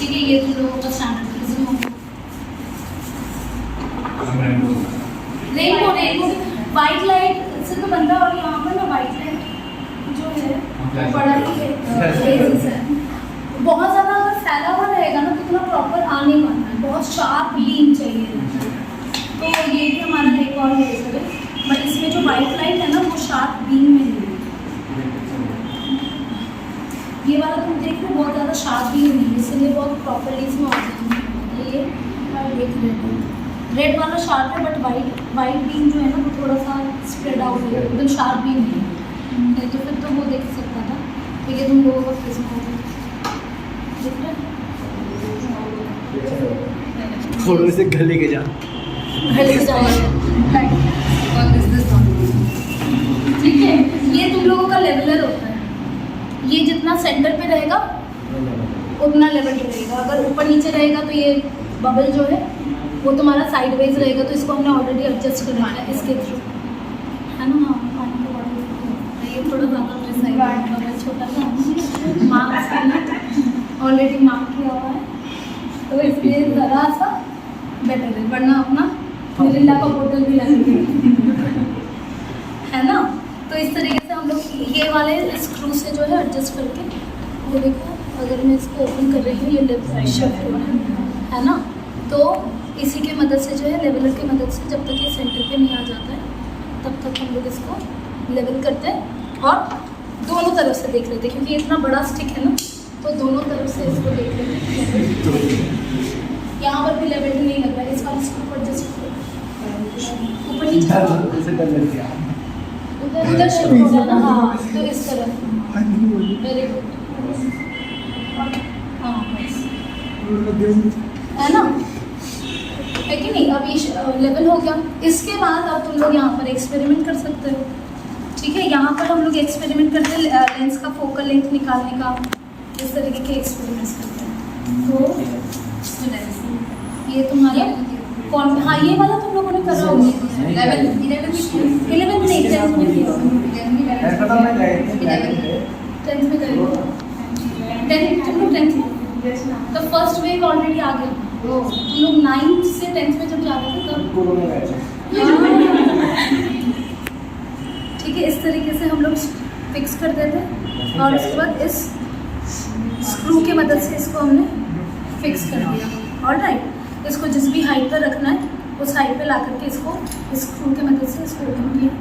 ठीक है, ये तुम लोगों का स्टैंडर्ड प्रिज्म हो गया। रेनबो वाइट लाइट से तो बनता है, और यहाँ पर ना वाइट लाइट जो है बड़ा ही फेजेस है। बहुत ज़्यादा अगर फैला हुआ रहेगा ना तो इतना प्रॉपर आ नहीं पाता है, बहुत शार्प लीन चाहिए। तो ये भी हमारा एक और लेजर है, बट इसमें जो वाइट लाइट है ना वो शार्प बीम में नहीं है। ये वाला तुम देख रहे हो बहुत ज़्यादा शार्प बीम नहीं है, इसलिए बहुत प्रॉपरली इसमें आ जाएंगे। ये रेड वाला शार्प है, बट वाइट बीम जो है ना वो थोड़ा सा स्प्रेड आउट है, एकदम शार्प बीम नहीं है। तो फिर तो वो देख सकता था। तो ये तुम लोगों का प्रिज्म होगा, दिख रहा है? थोड़े से गले के जा ठीक है। ये तुम लोगों का लेवलर होता है, ये जितना सेंटर पे रहेगा उतना लेवल रहेगा। अगर ऊपर नीचे रहेगा तो ये बबल जो है वो तुम्हारा साइडवेज रहेगा, तो इसको हमने ऑलरेडी एडजस्ट करवाना है इसके थ्रू, है ना? हाँ, पानी का बॉटल ये थोड़ा ज़्यादा छोटा सा मार्क्स ऑलरेडी मार्क किया हुआ है, तो इसलिए ज़रा सा बेटर है, वरना अपना मिरिंडा का बोतल भी लगेगी, है ना? तो इस तरीके से हम लोग ये वाले स्क्रू से जो है एडजस्ट करके, वो देखो अगर मैं इसको ओपन कर रही हूँ, ये लेफ्ट शिफ्ट हुआ है ना? तो इसी के मदद से जो है लेवलर की मदद से जब तक ये सेंटर पे नहीं आ जाता है तब तक हम लोग इसको लेवल करते हैं और दोनों तरफ से देख लेते हैं, क्योंकि इतना बड़ा स्टिक है ना, तो दोनों तरफ से इसको देख लेते हैं। यहाँ पर भी लेवल नहीं लग रहा है, इस वाले स्क्रू पर जस्ट ऊपर नीचे उधर शिफ्ट हो जाना। हाँ, तो इस तरफ वेरी गुड। हाँ है ना, है कि नहीं? अब ये लेवल हो गया। इसके बाद अब तुम लोग यहाँ पर एक्सपेरिमेंट कर सकते हो, ठीक है? यहाँ पर हम लोग एक्सपेरिमेंट करते हैं लेंस का फोकल लेंथ निकालने का, इस तरीके के एक्सपेरिमेंट्स करते हैं। तो ये तुम्हारा कौन? हाँ, ये वाला तुम लोगों ने करा होगा 11th नहीं 10th में किया, 10th में करेंगे। 10th तुम लोग 10th तो फर्स्ट वेव ऑलरेडी आ गया। तुम लोग 9th से 10th में जब जा रहे थे तब, ठीक है? इस तरीके से हम लोग फिक्स कर देते हैं और उसके बाद इस स्क्रू की मदद से इसको हमने फिक्स कर दिया। ऑलराइट, इसको जिस भी हाइट पर रखना है उस हाइट पे ला करके इसको स्क्रू की मदद से इसको ओपन किया।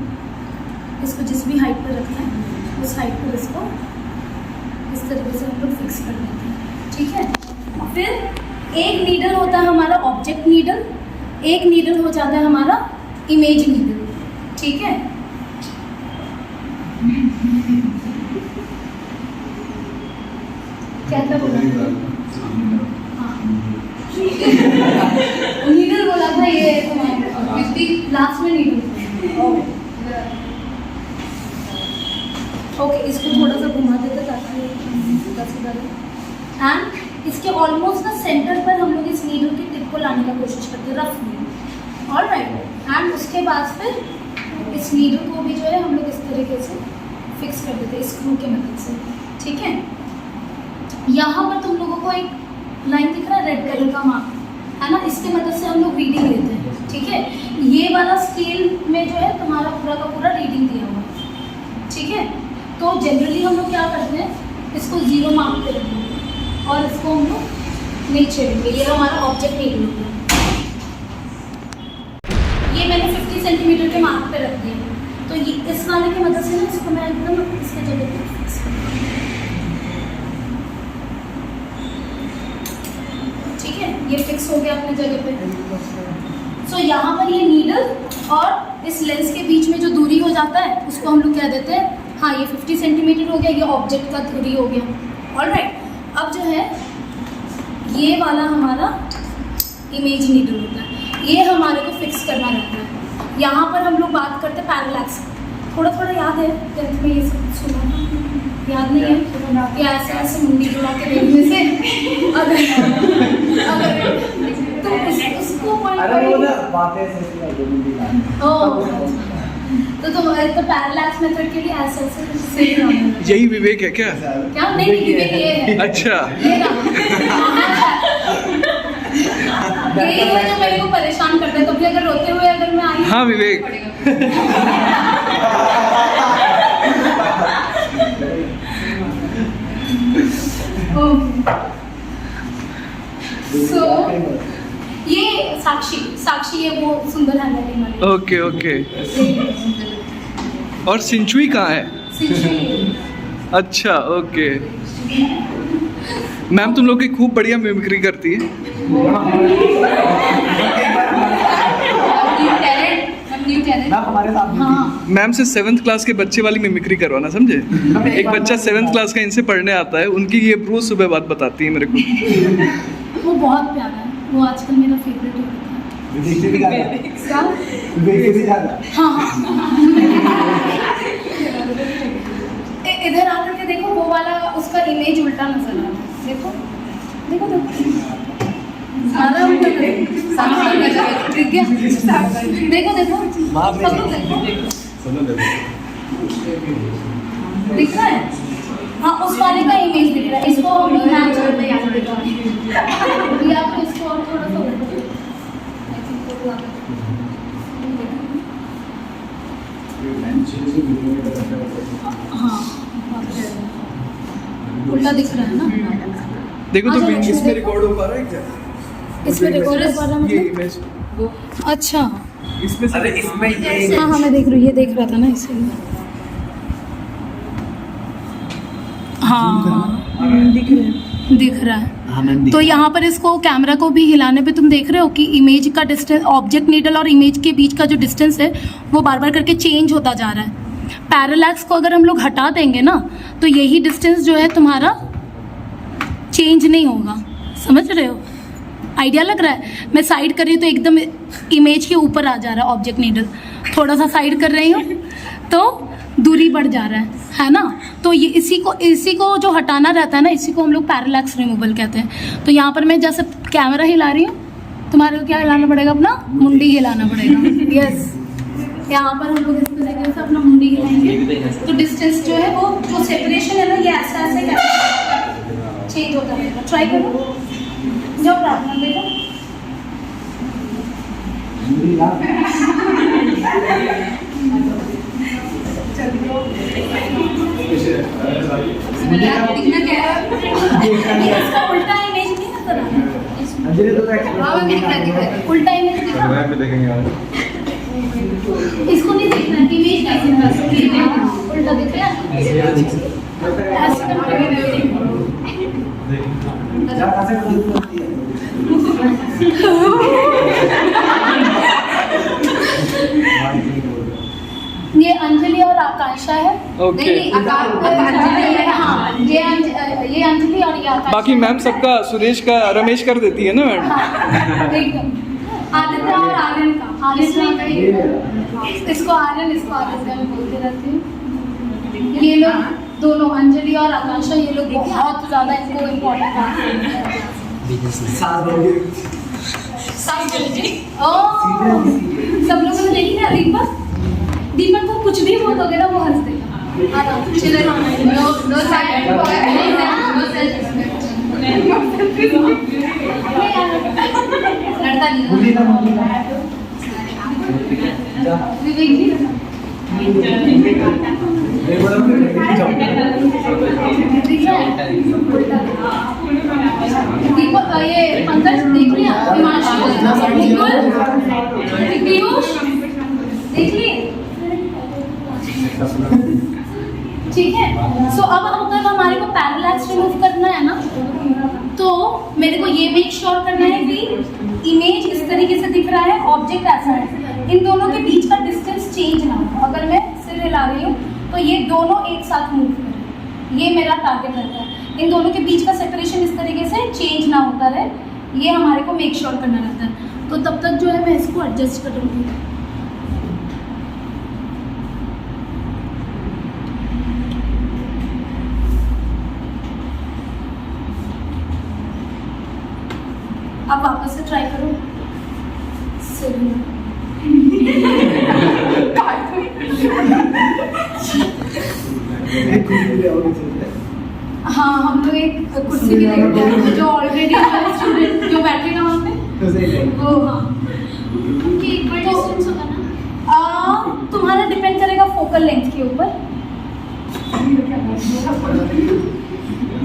इसको जिस भी हाइट पर रखना है उस हाइट पर इसको इस तरीके से हम लोग फिक्स कर देते हैं, ठीक है? फिर एक नीडल होता है हमारा ऑब्जेक्ट नीडल, एक नीडल हो जाता है हमारा इमेज नीडल, ठीक है? क्या क्या बोला? नीडल बोला था ये लास्ट में नीडल। ओके, इसको थोड़ा सा घुमा देते ताकि सीधा सीधा रहे। एंड इसके ऑलमोस्ट ना सेंटर पर हम लोग इस नीडल की टिप को लाने का कोशिश करते हैं रफ में। ऑलराइट, एंड उसके बाद फिर इस नीडल को भी जो है हम लोग इस तरीके से फिक्स कर देते हैं स्क्रू की मदद से, ठीक है? यहाँ पर तुम लोगों को एक लाइन दिख रहा है रेड कलर का मार्क, है ना? इसके मदद से हम लोग रीडिंग लेते हैं, ठीक है? ये वाला स्केल में जो है तुम्हारा पूरा का पूरा रीडिंग दिया हुआ है, ठीक है? तो जनरली हम लोग क्या करते हैं, इसको 0 मार्क पे रखेंगे और इसको हम लोग नीचे रखेंगे। ये हमारा ऑब्जेक्ट नीडल होगा। ये मैंने 50 सेंटीमीटर के मार्क पे रख दिया, तो ये इस वाले की मदद से ना इसको मैं एकदम इसके जगह पे फिक्स कर दूँगी, ठीक है? ये फिक्स हो गया अपने जगह पे। सो यहाँ पर ये नीडल और इस लेंस के बीच में जो दूरी हो जाता है उसको हम लोग क्या देते हैं, हाँ ये 50 सेंटीमीटर हो गया, ये ऑब्जेक्ट का दूरी हो गया। ऑलराइट, अब जो है ये वाला हमारा इमेज नीडल होता है, ये हमारे को फिक्स करना रहता है। यहाँ पर हम लोग बात करते हैं पैरेलैक्स, थोड़ा थोड़ा याद है 10th में ये सब सुना, याद नहीं है? या ऐसे ऐसे मुंडी जुड़ा के देखने से अगर तो उसको तो तुम्हारे तो पैरेलैक्स मेथड के लिए ऐसे ऐसे यही विवेक है क्या? क्या नहीं, विवेक ये है। अच्छा, ये ना यही है जो मेरे को परेशान करता है, कभी अगर रोते हुए अगर मैं आई। हाँ विवेक। सो ये साक्षी ये वो सुंदर हैंडराइटिंग वाली। Okay okay. और सिंचुई कहाँ है? अच्छा ओके। मैम तुम लोग की खूब बढ़िया मिमिक्री करती है। हमारे साथ मैम से 7th क्लास के बच्चे वाली मिमिक्री करवाना, समझे? एक बच्चा 7th क्लास का इनसे पढ़ने आता है, उनकी ये रोज सुबह बात बताती है मेरे को। वो बहुत प्यारा है, वो आजकल मेरा फेवरेट हो गया है। हाँ इधर आकर के देखो, वो वाला उसका इमेज उल्टा नजर आ रहा है। देखो देखो देखो सारा उल्टा ठीक है। देखो देखो सब लोग देखो दिख रहा है। हाँ उस वाले का इमेज दिख रहा है। इसको हम नेचुरल में यहाँ दिखा रहे हैं। या फिर इसको और थोड़ा सा उल्टा हाँ उल्टा दिख रहा है ना। देखो तो अच्छा, इसमें रिकॉर्ड हो पा रहा है क्या? इसमें रिकॉर्ड हो पा रहा है ये मतलब? इमेज अच्छा इसमें से इसमें हाँ हाँ मैं देख रही हूँ, ये देख रहा था ना इसलिए। हाँ दिख रहा है। तो यहाँ पर इसको कैमरा को भी हिलाने पे तुम देख रहे हो कि इमेज का डिस्टेंस, ऑब्जेक्ट नीडल और इमेज के बीच का जो डिस्टेंस है वो बार बार करके चेंज होता जा रहा है। पैरेलैक्स को अगर हम लोग हटा देंगे ना तो यही डिस्टेंस जो है तुम्हारा चेंज नहीं होगा। समझ रहे हो? आइडिया लग रहा है? मैं साइड कर रही हूँ तो एकदम इमेज के ऊपर आ जा रहा है ऑब्जेक्ट नीडल, थोड़ा सा साइड कर रही हूँ तो दूरी बढ़ जा रहा है ना। तो ये इसी को जो हटाना रहता है ना, इसी को हम लोग पैरेलैक्स रिमूवल कहते हैं। तो यहाँ पर मैं जैसे कैमरा हिला रही हूँ, तुम्हारे को क्या हिलाना पड़ेगा? अपना मुंडी हिलाना पड़ेगा। यस यहाँ पर हम लोग इस तरीके से अपना मुंडी हिलाएंगे तो डिस्टेंस जो है वो जो सेपरेशन है ना ये ऐसा ऐसे चेंज होता रहेगा। ट्राई करो, जो प्रार्थना देखो। इसका उल्टा इमेज नहीं नजर आ रहा। उल्टा इमेज इसको नहीं देखना, इमेज कैसे उल्टा दिख रहा है। ये अंजलि और आकांक्षा है। ओके। हाँ ये अंजलि और ये आकांक्षा। बाकी मैम सबका सुरेश का रमेश कर देती है ना मैम? एकदम आदित्य और आर्यन का। आदित्य इसको आर्यन इसको आदित्य में बोलते रहती हूँ। ये लोग दोनों अंजलि और आकांक्षा ये लोग बहुत ज़्यादा इनको इम्पोर्टेंट है। सब लोगों ने देखी है दीपक को कुछ भी बोलोगे ना वो हंस देगा। दीपक ये पंकज देख लिया? देख लिए? ठीक है। सो अब अगर हमारे को पैरेलैक्स रिमूव करना है ना तो मेरे को ये मेक श्योर करना है कि इमेज इस तरीके से दिख रहा है, ऑब्जेक्ट ऐसा है, इन दोनों के बीच का डिस्टेंस चेंज ना हो। अगर मैं सिर हिला रही हूँ तो ये दोनों एक साथ मूव करें, ये मेरा टारगेट रहता है। इन दोनों के बीच का सेपरेशन इस तरीके से चेंज ना होता रहे, ये हमारे को मेक श्योर करना रहता है। तो तब तक जो है मैं इसको एडजस्ट करूँगी। अब वापस से ट्राई करो। हाँ हम लोग एक कुर्सी भी देखते हैं जो ऑलरेडी स्टूडेंट जो बैठेगा वहाँ पे वो हाँ उनकी इक्वल डिस्टेंस होगा ना? तुम्हारा डिपेंड करेगा फोकल लेंथ के ऊपर।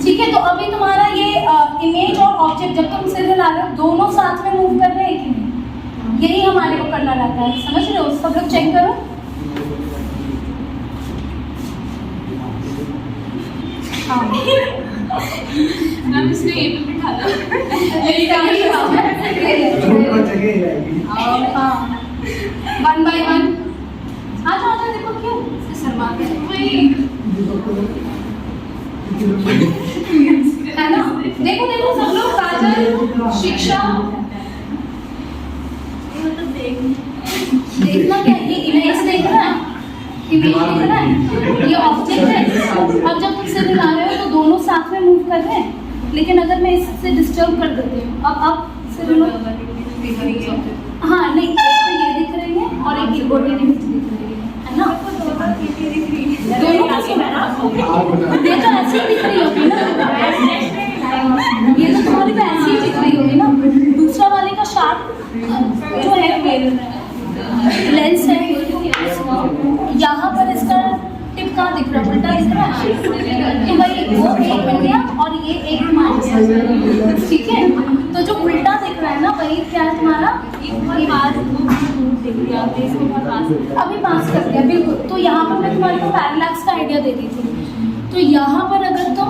ठीक है, तो अभी तुम्हारा ये इमेज और ऑब्जेक्ट जब तुम सिर हिला रहे हो दोनों साथ में मूव कर रहे हैं कि नहीं, यही हमारे को करना रहता है। समझ रहे हो? सब लोग चेक करो। हाँ मैम इसने ये भी बिठा लो। हाँ, 1 by 1 आ जाओ देखो क्यों शर्मा के वही है ना। देखो देखो सब लोग काजल, शिक्षा, देखना क्या ये इमेज देख रहा है, इमेज देख रहा है, ये ऑब्जेक्ट है। अब जब तुम सिर हिला रहे हो तो दोनों साथ में मूव कर रहे हैं, लेकिन अगर मैं इससे डिस्टर्ब कर देती हूँ अब सिर हिलो, हाँ नहीं, एक तो ये दिख रही है और एक गोटी की दिख रही है ना, दोनों का सुना ना, ये तो ऐसे ही दिख रही होगी ना, ये तो तुम्हारी तो ऐसे ही दिख रही होगी ना। दूसरा वाले का शार्प जो है लेंस है, यहाँ पर इसका टिप कहाँ दिख रहा है, उल्टा दिख रहा है, तो भाई वो एक बन गया और ये एक मान गया। ठीक है, तो जो उल्टा दिख रहा है ना वही क्या है तुम्हारा, अभी पास कर दिया बिल्कुल। तो यहाँ पर मैं तुम्हारे को पैरेलैक्स का आइडिया दे रही थी। तो यहाँ पर अगर तुम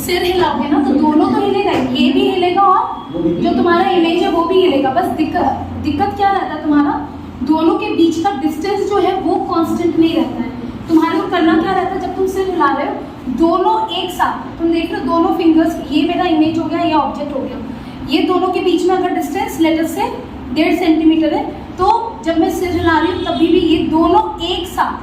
सिर हिलाओगे ना तो दोनों तो हिलेगा, ये भी हिलेगा और जो तुम्हारा इमेज है वो भी हिलेगा। बस दिक्कत क्या रहता है तुम्हारा, दोनों के बीच का डिस्टेंस जो है वो कांस्टेंट नहीं रहता है। तुम्हारे को करना क्या रहता है, जब तुम सिर हिला रहे हो दोनों एक साथ, तुम देख रहे हो दोनों फिंगर्स, ये मेरा इमेज हो गया, ये ऑब्जेक्ट हो गया, ये दोनों के बीच में अगर डिस्टेंस लेटर से 1.5 सेंटीमीटर है तो जब मैं सिर हिला रही हूँ तभी भी ये दोनों एक साथ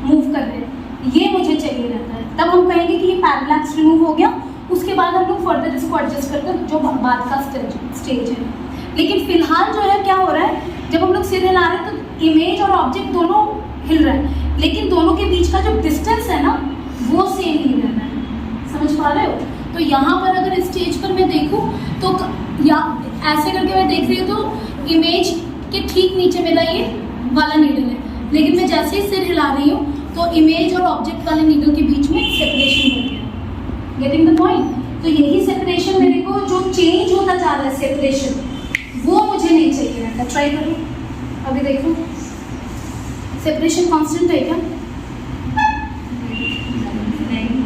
मूव कर रहे हैं, ये मुझे चाहिए रहता है। तब हम कहेंगे कि ये पैरेलैक्स रिमूव हो गया। उसके बाद हम लोग फर्दर इसको एडजस्ट करते हैं जो बाद का स्टेज है। लेकिन फिलहाल जो है क्या हो रहा है, जब हम लोग सिर हिला रहे हैं तो इमेज और ऑब्जेक्ट दोनों हिल रहा है, लेकिन दोनों के बीच का जो डिस्टेंस है ना वो सेम नहीं रहना है। समझ पा रहे हो? तो यहाँ पर अगर इस स्टेज पर मैं देखूँ तो या ऐसे करके मैं देख रही हूँ तो इमेज के ठीक नीचे मेरा ये वाला नीडल है, लेकिन मैं जैसे ही सिर हिला रही हूँ तो इमेज और ऑब्जेक्ट वाले नीडल के बीच में सेपरेशन हो गया। Getting the point? तो यही सेपरेशन मेरे को जो चेंज होता जा रहा है सेपरेशन, वो मुझे नहीं चाहिए रहता। ट्राई करूँ, अभी देखो सेपरेशन कांस्टेंट है क्या?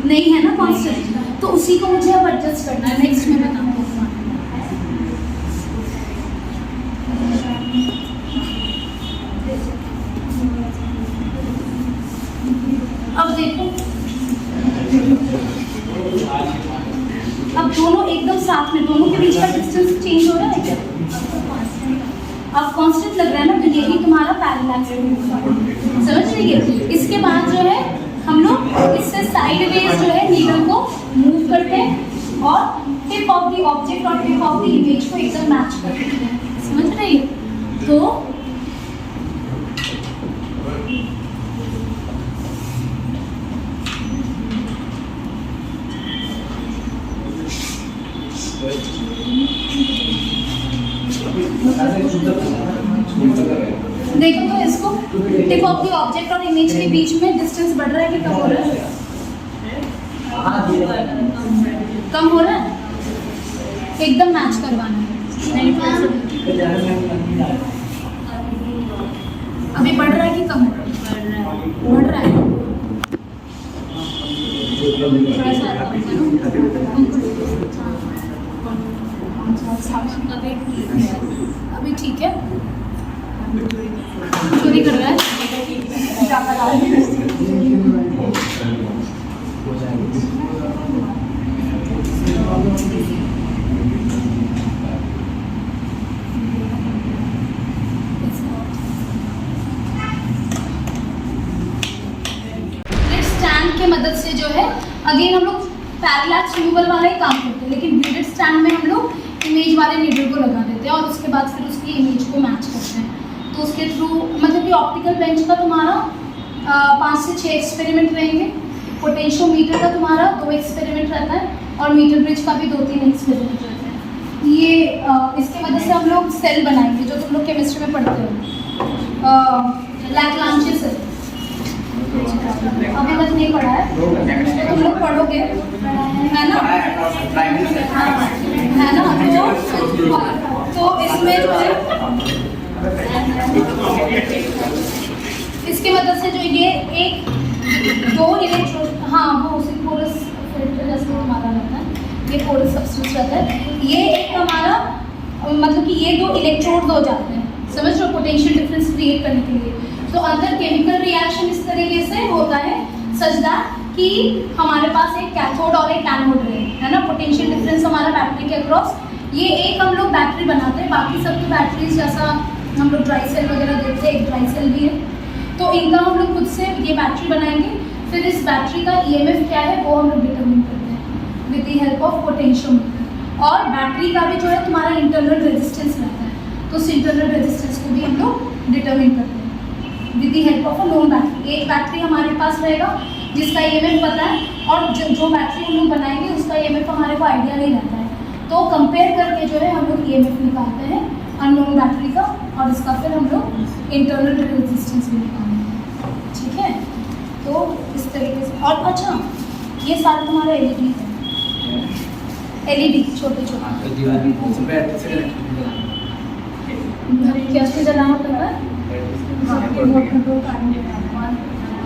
नहीं है ना कांस्टेंट, तो उसी को मुझे अब एडजस्ट करना है। नेक्स्ट में बताऊँ अब देखो, अब दोनों एकदम साथ में, दोनों के बीच का डिस्टेंस चेंज हो रहा है क्या? अब कांस्टेंट लग रहा है ना, तो यही तुम्हारा पैरेलैक्स है। समझ रही है? इसके बाद जो है हम लोग इससे साइडवेज जो है नीडल को मूव करते हैं और टिप ऑफ द ऑब्जेक्ट और टिप ऑफ द इमेज को एकदम मैच करते हैं। समझ रही है? तो देखो तो इसको टिप ऑफ द ऑब्जेक्ट और इमेज के बीच में डिस्टेंस बढ़ रहा है कि कम हो रहा है? कम हो रहा है। एकदम मैच करवाना है। अभी बढ़ रहा है कि कम हो रहा है? बढ़ रहा है। अभी ठीक है, चोरी कर रहा है। स्टैंड के मदद से जो है अगेन हम लोग पैरेलैक्स रिमूवल वाला ही काम करते हैं, लेकिन ब्लेडेड स्टैंड में हम लोग इमेज वाले नीडल को लगा देते हैं और उसके बाद फिर उसकी इमेज को मैच करते हैं। तो उसके थ्रू मतलब कि ऑप्टिकल बेंच का तुम्हारा 5 से 6 एक्सपेरिमेंट रहेंगे, पोटेंशियोमीटर का तुम्हारा 2 एक्सपेरिमेंट रहता है और मीटर ब्रिज का भी 2-3 एक्सपेरिमेंट रहता है। ये इसके वजह से हम लोग सेल बनाएंगे जो तुम लोग केमिस्ट्री में पढ़ते हो, लैग्रांज सेल। अभी तक नहीं पढ़ा है तो तुम लोग पढ़ोगे, है ना? है ना? तो इसमें जो है इसकी मदद से जो ये एक दो इलेक्ट्रोड, हाँ वो उसी पोरस फिल्टर जैसे हमारा रहता है, ये पोरस सब्सटेंस रहता है, ये एक हमारा मतलब कि ये दो इलेक्ट्रोड हो जाते हैं, समझ लो, पोटेंशियल डिफरेंस क्रिएट करने के लिए। तो अंदर केमिकल रिएक्शन इस तरीके से होता है सच दैट कि हमारे पास एक कैथोड और एक एनोड है ना, पोटेंशियल डिफरेंस हमारा बैटरी के अक्रॉस। ये एक हम लोग बैटरी बनाते हैं, बाकी सब तो बैटरीज जैसा हम लोग ड्राई सेल वगैरह देखते हैं, एक ड्राई सेल भी है, तो इनका हम लोग खुद से ये बैटरी बनाएंगे। फिर इस बैटरी का ईएमएफ क्या है वो हम लोग डिटरमिन करते हैं with the help of potentiometer. और बैटरी का भी जो है तुम्हारा इंटरनल रेजिस्टेंस रहता है, तो उस इंटरनल रेजिस्टेंस को भी हम लोग डिटरमिन करते हैं with the help of a known battery. एक बैटरी हमारे पास रहेगा जिसका ईएमएफ पता है, और जो बैटरी हम लोग बनाएंगे उसका ईएमएफ हमारे को आइडिया नहीं रहता है, तो कंपेयर करके जो है हम लोग ईएमएफ निकालते हैं अननोन बैटरी का, और इसका फिर हम लोग इंटरनल रेजिस्टेंस भी निकालेंगे, ठीक है? तो इस तरीके से। और अच्छा, ये सारे तुम्हारे एलईडी है, एलईडी छोटे छोटे क्या से जलाना पड़ता है?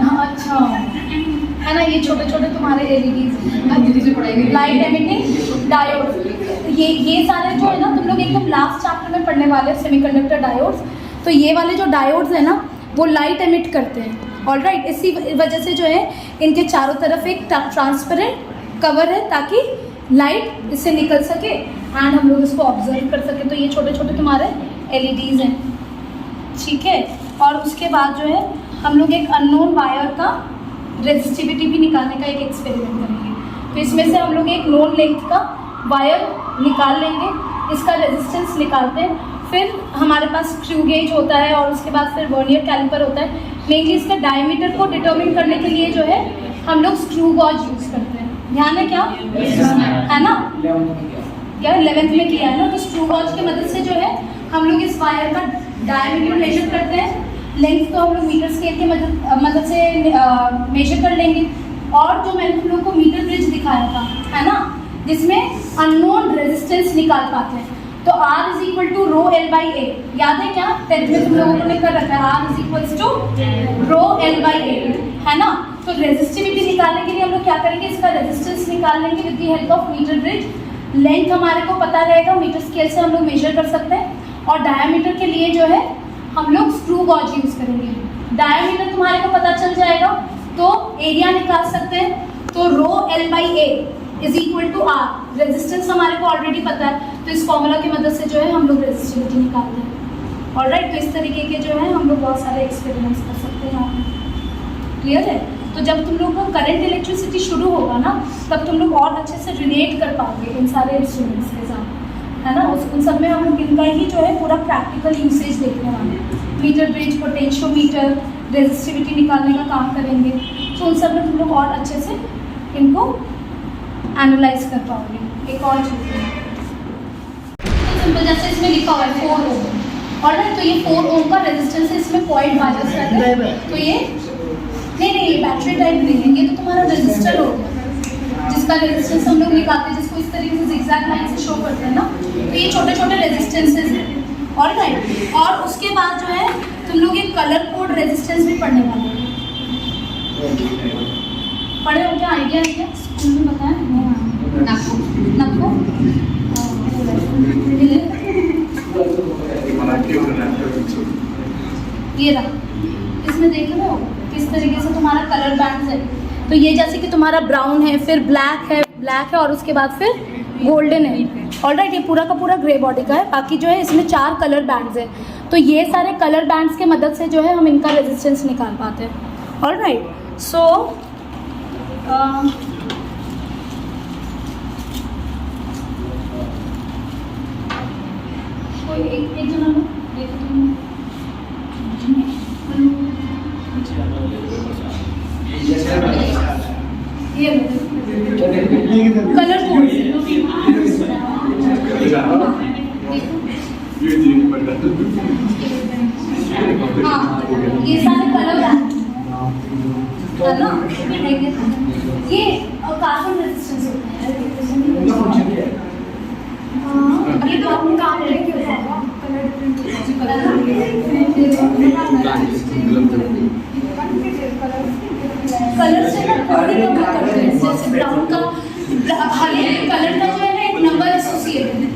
हाँ अच्छा, है ना, ये छोटे छोटे तुम्हारे एलईडीज, लाइट एमिटिंग डायोड। ये सारे जो है ना तुम लोग एकदम लास्ट चैप्टर में पढ़ने वाले हैं, सेमीकंडक्टर डायोड्स। तो ये वाले जो डायोड्स है ना वो लाइट एमिट करते हैं, ऑलराइट। इसी वजह से जो है इनके चारों तरफ एक ट्रांसपेरेंट कवर है ताकि लाइट इससे निकल सके एंड हम लोग इसको ऑब्जर्व कर सके। तो ये छोटे छोटे तुम्हारे एलईडीज हैं, ठीक है? और उसके बाद जो है हम लोग एक अननोन वायर का रेजिस्टिविटी भी निकालने का एक एक्सपेरिमेंट करेंगे। तो इसमें से हम लोग एक नोन लेंथ का वायर निकाल लेंगे, इसका रेजिस्टेंस निकालते हैं, फिर हमारे पास स्क्रू गेज होता है और उसके बाद फिर वर्नियर कैलिपर होता है। मेनली इसका डायमीटर को डिटरमिन करने के लिए जो है हम लोग स्क्रू गॉज यूज़ करते हैं। ध्यान है क्या? है ना, क्या 11th में किया है ना। तो स्क्रू गॉज की मदद से जो है हम लोग इस वायर का डायमीटर मेजर करते हैं, लेंथ को हम लोग मीटर स्केल की मदद से मेजर कर लेंगे। और जो मैंने तुम लोग को मीटर ब्रिज दिखाया था, है ना, जिसमें अननोन रेजिस्टेंस निकाल पाते हैं। तो R is equal to rho L by A, याद है क्या? 10th में तुम लोगों ने कर रखा है, R is equal to rho L by A, है ना। तो रेजिस्टिविटी निकालने के लिए हम लोग क्या करेंगे, इसका रेजिस्टेंस निकाल लेंगे with the help of meter bridge. Length हमारे को पता रहेगा, मीटर स्केल से हम लोग मेजर कर सकते हैं। और डायमीटर के लिए जो है हम लोग स्क्रू गॉज यूज़ करेंगे। डायमीटर तुम्हारे को पता चल जाएगा तो एरिया निकाल सकते हैं। तो rho L by A is equal to R, resistance हमारे को ऑलरेडी पता है, तो इस फॉर्मूला की मदद से जो है हम लोग रेजिस्टिविटी निकालते हैं। ऑलराइट, तो इस तरीके के जो है हम लोग बहुत सारे एक्सपेरिमेंट्स कर सकते हैं यहाँ पे। क्लियर है? तो जब तुम लोग का करंट इलेक्ट्रिसिटी शुरू होगा ना, तब तुम लोग और अच्छे से रिलेट कर पाओगे इन सारे इंस्ट्रूमेंट्स के साथ, है ना। उन सब में हम लोग इनका ही जो है पूरा प्रैक्टिकल यूसेज देखने वाले हैं। मीटर ब्रिज, पोटेंशियोमीटर, रेजिस्टिविटी निकालने का काम करेंगे। तो उन सब में तुम लोग और अच्छे से इनको एनालाइज कर पाओगे। एक और चीज़ है, तो सिंपल जैसे इसमें लिखा हुआ है 4 ओम, ऑलराइट। तो ये 4 ओम का रेजिस्टेंस है, इसमें पॉइंट वायर्स रहते हैं। तो ये नहीं, ये बैटरी टाइप नहीं है, ये तो तुम्हारा रेजिस्टर होगा जिसका रेजिस्टेंस हम लोग निकालते हैं, जिसको इस तरीके से जिगजैग लाइन से शो करते हैं ना। तो ये छोटे छोटे रेजिस्टेंसेज हैं, ऑलराइट। और उसके बाद जो है तुम लोग एक कलर कोड रेजिस्टेंस भी पढ़ने वाले हैं। पढ़े हो क्या? आइडिया है क्या? स्कूल में बताया ये रहा, इसमें देख रहे हो किस तरीके से तुम्हारा कलर बैंड्स है। तो ये जैसे कि तुम्हारा ब्राउन है, फिर ब्लैक है और उसके बाद फिर गोल्डन है, ऑलराइट। ये पूरा का पूरा ग्रे बॉडी का है। बाकी जो है इसमें 4 कलर बैंड्स हैं। तो ये सारे कलर बैंड्स के मदद से जो है हम इनका रेजिस्टेंस निकाल पाते हैं, ऑलराइट। सो कोई एक जना लो, ये कलर कोड हाँ ये सारे कलर है ना, ये कार्बन रेजिस्टेंस होता है। ये तो हम काम करेंगे कलर से ना थोड़ी कम करते हैं, जैसे ब्राउन का हर एक कलर का जो है ना एक नंबर एसोसिएटेड है,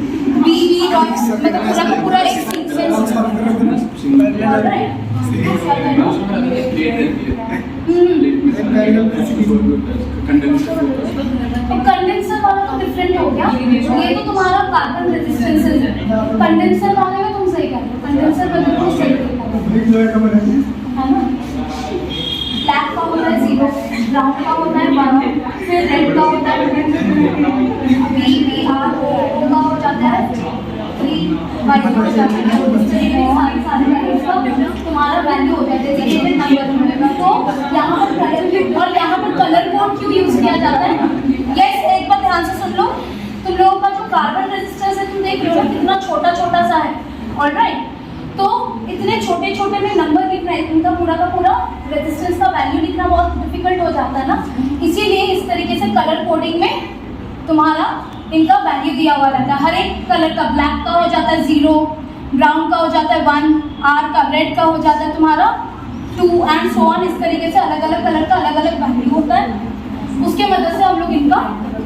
बी डॉट मतलब पूरा का पूरा एक सीक्वेंस कंडेंसर वाला तो डिफरेंट हो गया, ये तो तुम्हारा कार्बन रेजिस्टेंस है। कंडेंसर वाले में तुम सही कर रहे हो, कंडेंसर में तुम सही कर रहे हो, है ना। ब्लैक का होता है 0, ब्राउन का होता है 1, फिर रेड का होता है BBR का हो जाता है 3, वाइट हो जाता है। इस तरीके से सारे वैल्यूज का तुम्हारा वैल्यू हो जाता है डेजिग्नेटेड नंबर मिलेगा। तो यहाँ पर कलर और यहाँ पर कलर कोड क्यों यूज किया जाता है? यस, एक बार ध्यान से सुन लो, तुम लोगों का जो कार्बन रेजिस्टेंस है तुम देख रहे हो कितना छोटा छोटा सा है, ऑलराइट। तो इतने छोटे छोटे में नंबर लिखना, इनका पूरा का पूरा रेजिस्टेंस का वैल्यू लिखना बहुत डिफिकल्ट हो जाता है ना, इसीलिए इस तरीके से कलर कोडिंग में तुम्हारा इनका वैल्यू दिया हुआ रहता है। हर एक कलर का, ब्लैक का हो जाता है 0, ब्राउन का हो जाता है 1, R का, रेड का हो जाता है तुम्हारा 2 एंड सो ऑन। इस तरीके से अलग अलग कलर का अलग अलग वैल्यू होता है, उसके मदद से हम लोग इनका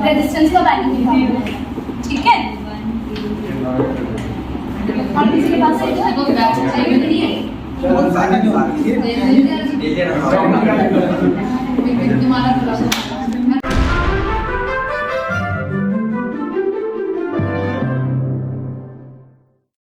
रेजिस्टेंस का वैल्यू निकालते हैं, ठीक है। और किसी के पास है